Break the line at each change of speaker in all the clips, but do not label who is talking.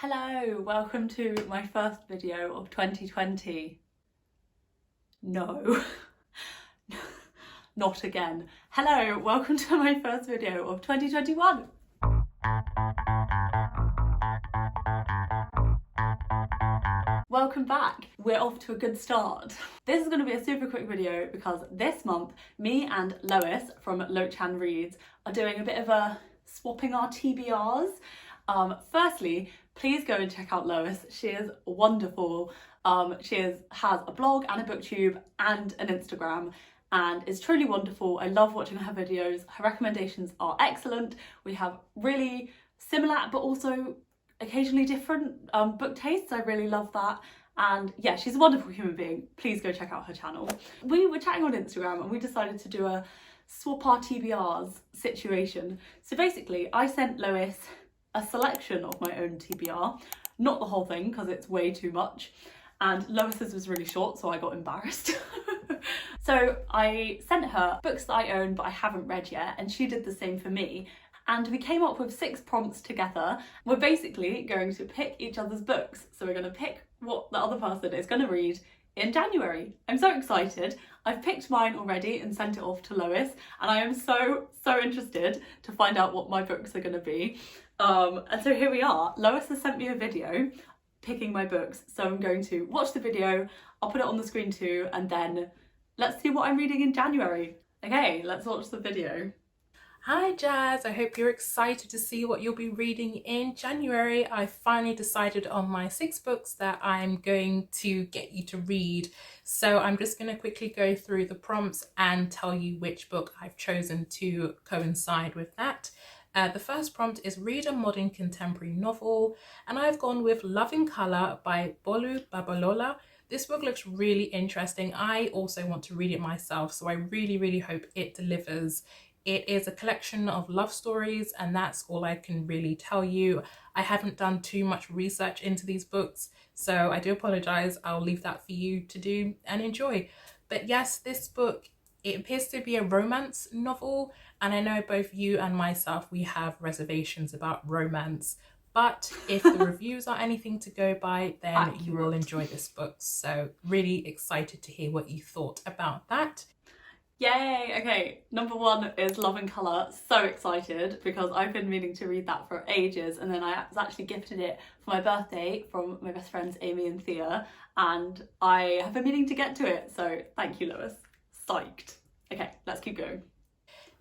Hello, welcome to my first video of 2020. No, not again. Hello, welcome to my first video of 2021. Welcome back. We're off to a good start. This is going to be a super quick video because this month me and Lois from Loach Reads are doing a bit of a swapping our TBRs. Firstly, please go and check out Lois. She is wonderful. She has a blog and a booktube and an Instagram and is truly wonderful. I love watching her videos. Her recommendations are excellent. We have really similar but also occasionally different book tastes. I really love that. And yeah, she's a wonderful human being. Please go check out her channel. We were chatting on Instagram and we decided to do a swap our TBRs situation. So basically I sent Lois a selection of my own TBR, not the whole thing because it's way too much, and Lois's was really short so I got embarrassed. So I sent her books that I own but I haven't read yet, and she did the same for me, and we came up with 6 prompts together. We're basically going to pick each other's books, so we're going to pick what the other person is going to read in January. I'm so excited. I've picked mine already and sent it off to Lois, and I am so interested to find out what my books are going to be. And so here we are. Lois has sent me a video picking my books, so I'm going to watch the video, I'll put it on the screen too, and then let's see what I'm reading in January. Okay, let's watch the video.
Hi Jazz, I hope you're excited to see what you'll be reading in January. I finally decided on my 6 books that I'm going to get you to read. So I'm just going to quickly go through the prompts and tell you which book I've chosen to coincide with that. The first prompt is read a modern contemporary novel, and I've gone with Love in Colour by Bolu Babalola. This book looks really interesting. I also want to read it myself, so I really hope it delivers. It is a collection of love stories, and that's all I can really tell you. I haven't done too much research into these books, so I do apologise. I'll leave that for you to do and enjoy. But yes, this book, it appears to be a romance novel, and I know both you and myself, we have reservations about romance. But if the reviews are anything to go by, then you will enjoy this book. So really excited to hear what you thought about that.
Yay! Okay, number 1 is Love in Colour. So excited because I've been meaning to read that for ages, and then I was actually gifted it for my birthday from my best friends Amy and Thea, and I have been meaning to get to it, so thank you, Lois. Psyched. Okay, let's keep going.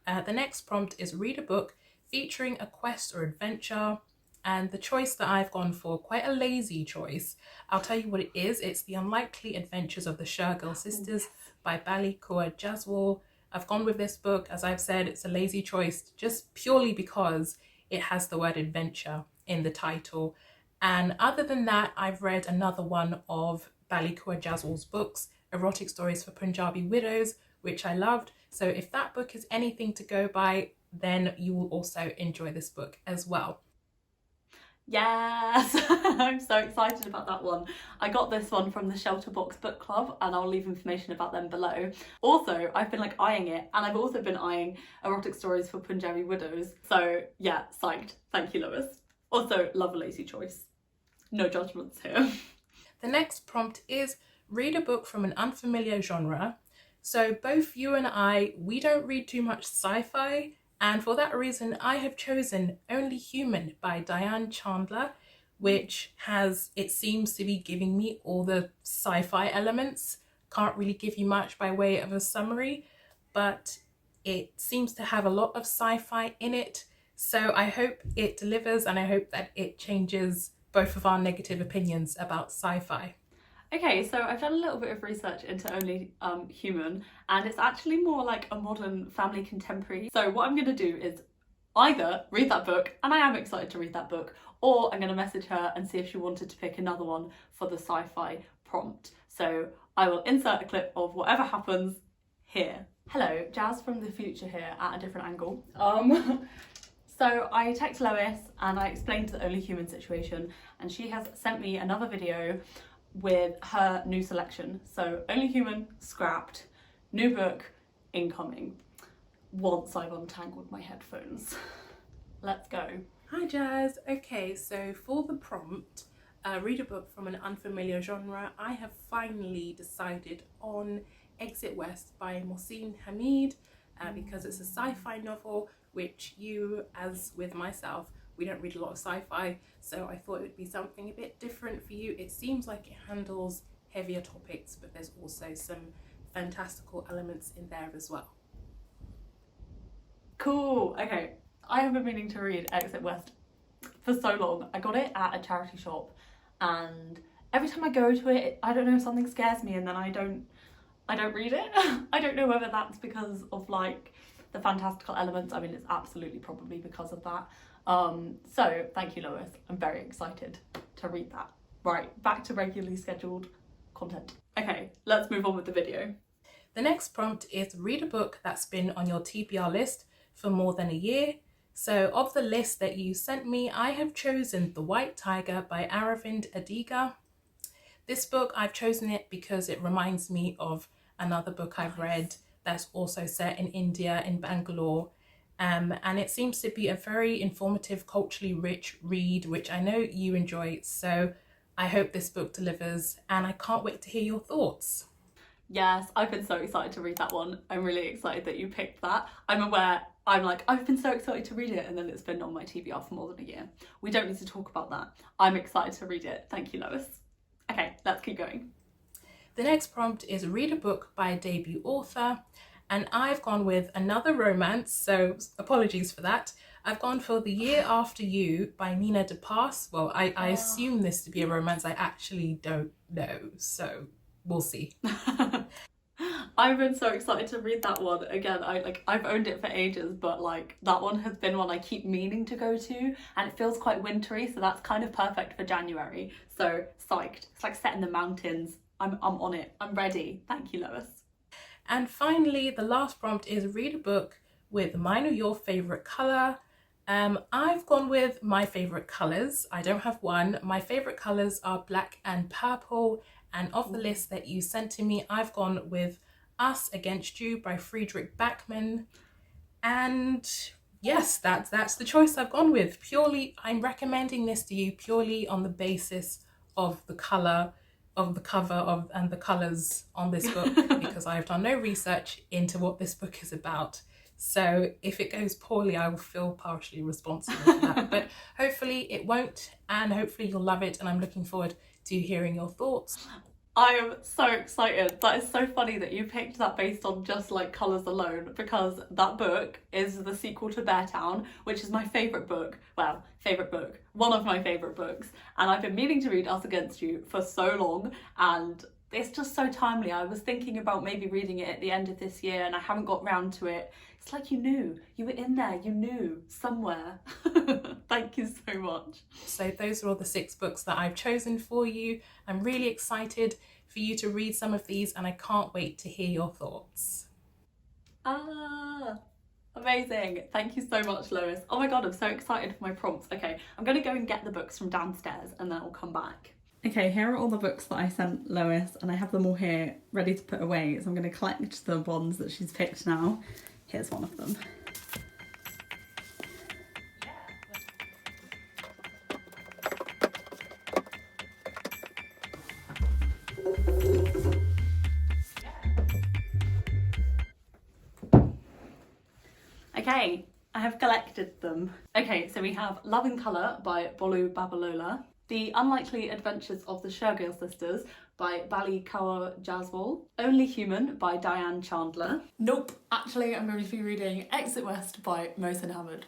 The next prompt is read a book featuring a quest or adventure, and the choice that I've gone for, quite a lazy choice. I'll tell you what it is. It's The Unlikely Adventures of the Shergill Sisters by Bali Kaur Jaswal. I've gone with this book. As I've said, it's a lazy choice just purely because it has the word adventure in the title. And other than that, I've read another one of Bali Kaur Jaswal's books, Erotic Stories for Punjabi Widows, which I loved. So if that book is anything to go by, then you will also enjoy this book as well.
Yes, I'm so excited about that one. I got this one from the Shelter Box Book Club, and I'll leave information about them below. Also, I've been eyeing it, and I've also been eyeing Erotic Stories for Punjabi Widows. So yeah, psyched. Thank you, Lois. Also, love a lazy choice. No judgments here.
The next prompt is read a book from an unfamiliar genre. So both you and I, we don't read too much sci-fi, and for that reason I have chosen Only Human by Diane Chandler, which has, it seems to be giving me all the sci-fi elements. Can't really give you much by way of a summary, but it seems to have a lot of sci-fi in it. So I hope it delivers, and I hope that it changes both of our negative opinions about sci-fi.
Okay, so I've done a little bit of research into Only Human, and it's actually more like a modern family contemporary. So what I'm going to do is either read that book, and I am excited to read that book, or I'm going to message her and see if she wanted to pick another one for the sci-fi prompt. So I will insert a clip of whatever happens here. Hello, Jazz from the future here at a different angle. So I text Lois and I explained the Only Human situation, and she has sent me another video with her new selection. So Only Human scrapped, new book incoming, once I've untangled my headphones. Let's go.
Hi Hi Jazz. Okay, so for the prompt, read a book from an unfamiliar genre, I have finally decided on Exit West by Mohsin Hamid because it's a sci-fi novel, which you, as with myself, we don't read a lot of sci-fi, so I thought it would be something a bit different for you. It seems like it handles heavier topics, but there's also some fantastical elements in there as well.
Cool. Okay, I have been meaning to read Exit West for so long. I got it at a charity shop, and every time I go to it, I don't know, something scares me, and then I don't read it. I don't know whether that's because of like the fantastical elements. I mean, it's absolutely probably because of that. So thank you, Lois. I'm very excited to read that. Right, back to regularly scheduled content. Okay, let's move on with the video.
The next prompt is read a book that's been on your TBR list for more than a year. So of the list that you sent me, I have chosen The White Tiger by Aravind Adiga. This book, I've chosen it because it reminds me of another book I've read that's also set in India, in Bangalore. And it seems to be a very informative, culturally rich read, which I know you enjoy. So I hope this book delivers, and I can't wait to hear your thoughts.
Yes, I've been so excited to read that one. I'm really excited that you picked that. I've been so excited to read it, and then it's been on my TBR for more than a year. We don't need to talk about that. I'm excited to read it. Thank you, Lois. Okay, let's keep going.
The next prompt is read a book by a debut author, and I've gone with another romance, so apologies for that. I've gone for The Year After You by Nina de Pass. Well, I assume this to be a romance. I actually don't know, so we'll see.
I've been so excited to read that one again. I've owned it for ages, but like that one has been one I keep meaning to go to, and it feels quite wintry, so that's kind of perfect for January. So psyched. It's like set in the mountains. I'm on it. I'm ready. Thank you, Lois.
And finally, the last prompt is read a book with mine or your favorite color. I've gone with my favorite colors. I don't have one. My favorite colors are black and purple. And of the list that you sent to me, I've gone with Us Against You by Friedrich Bachmann. And yes, that's the choice I've gone with. Purely, I'm recommending this to you purely on the basis of the color of the cover of and the colors on this book, because I've done no research into what this book is about. So if it goes poorly, I will feel partially responsible for that. But hopefully it won't, and hopefully you'll love it. And I'm looking forward to hearing your thoughts.
I am so excited. That is so funny that you picked that based on just like colours alone, because that book is the sequel to Beartown, which is my favourite book. Well, favourite book. One of my favourite books. And I've been meaning to read Us Against You for so long, and it's just so timely. I was thinking about maybe reading it at the end of this year, and I haven't got round to it. It's like you knew. You were in there. You knew somewhere. Thank you so much.
So those are all the 6 books that I've chosen for you. I'm really excited for you to read some of these, and I can't wait to hear your thoughts.
Amazing. Thank you so much, Lois. Oh my God, I'm so excited for my prompts. Okay, I'm going to go and get the books from downstairs, and then I'll come back. Okay, here are all the books that I sent Lois, and I have them all here ready to put away. So I'm going to collect the ones that she's picked now. Here's one of them. Okay, I have collected them. Okay, so we have Love in Colour by Bolu Babalola, The Unlikely Adventures of the Shergill Sisters by Bali Kaur Jaswal, Only Human by Diane Chandler. Nope, actually I'm going to be reading Exit West by Mohsin Hamid.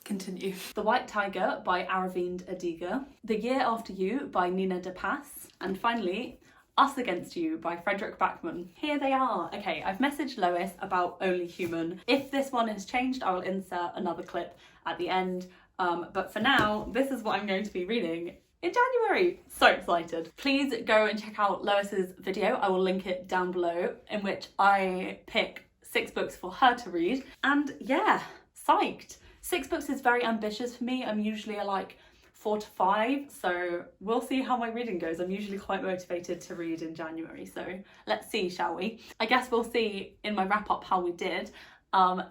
Continue. The White Tiger by Aravind Adiga, The Year After You by Nina de Pass, and finally Us Against You by Friedrich Bachmann. Here they are. Okay, I've messaged Lois about Only Human. If this one has changed, I will insert another clip at the end. But for now, this is what I'm going to be reading in January. So excited. Please go and check out Lois's video. I will link it down below, in which I pick 6 books for her to read. And yeah, psyched. 6 books is very ambitious for me. I'm usually like 4 to 5, so we'll see how my reading goes. I'm usually quite motivated to read in January, so let's see, shall we? I guess we'll see in my wrap up how we did.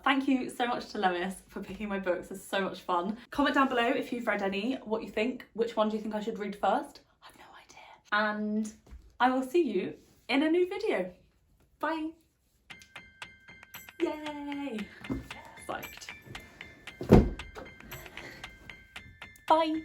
Thank you so much to Lois for picking my books. It's so much fun. Comment down below if you've read any, what you think, which one do you think I should read first? I have no idea. And I will see you in a new video. Bye. Yay. Psyched. Bye.